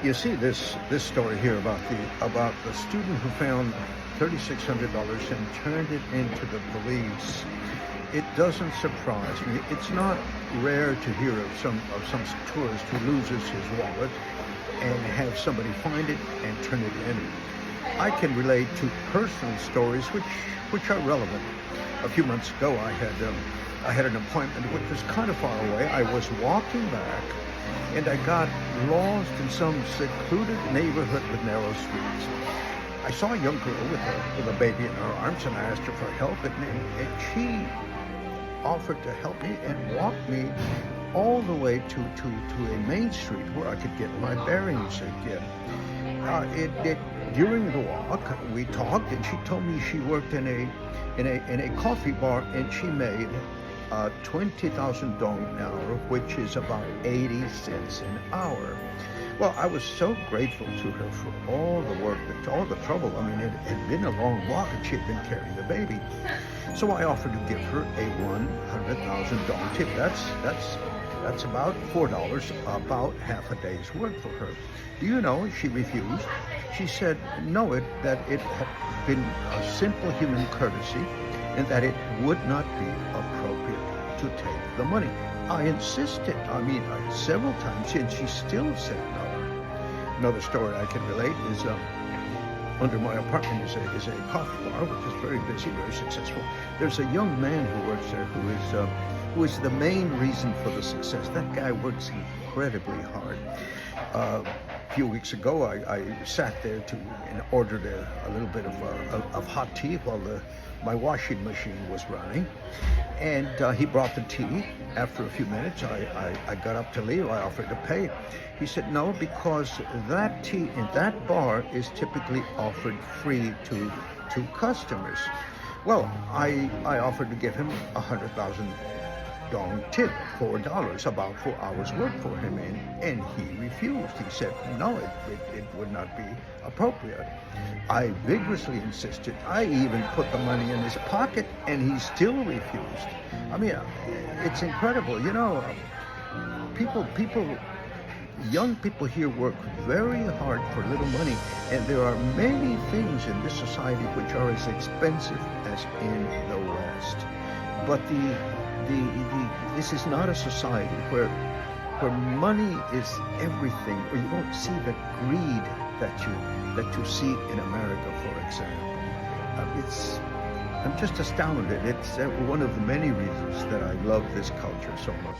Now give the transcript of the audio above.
You see this story here about the student who found $3,600 and turned it into the police. It doesn't surprise me. It's not rare to hear of some tourist who loses his wallet and have somebody find it and turn it in. I can relate to personal stories which are relevant. A few months ago, I had an appointment which was kind of far away. I was walking back, and I got lost in some secluded neighborhood with narrow streets. I saw a young girl with a baby in her arms, and I asked her for help, and she offered to help me and walked me all the way to a main street where I could get my bearings again. During the walk, we talked, and she told me she worked in a coffee bar, and she made 20,000 dong an hour, which is about 80 cents an hour. Well, I was so grateful to her for all the work, all the trouble. I mean, it had been a long walk, and she had been carrying the baby. So I offered to give her a 100,000 dong tip. That's about $4, about half a day's work for her. Do you know, she refused. She said, no, that it had been a simple human courtesy and that it would not be appropriate to take the money. I insisted, several times, and she still said no. Another story I can relate is under my apartment is a coffee bar, which is very busy, very successful. There's a young man who works there who is the main reason for the success. That guy works incredibly hard. A few weeks ago, I sat there and ordered a little bit of hot tea while my washing machine was running. And he brought the tea. After a few minutes, I got up to leave. I offered to pay. He said, no, because that tea in that bar is typically offered free to customers. Well, I offered to give him 100,000 dong tip, $4, about 4 hours work for him, and he refused. He said, no, it would not be appropriate. I vigorously insisted. I even put the money in his pocket, and he still refused. It's incredible. You know, young people here work very hard for little money, and there are many things in this society which are as expensive as in the West. But this is not a society where money is everything, or you don't see the greed that you see in America, for example. I'm just astounded. It's one of the many reasons that I love this culture so much.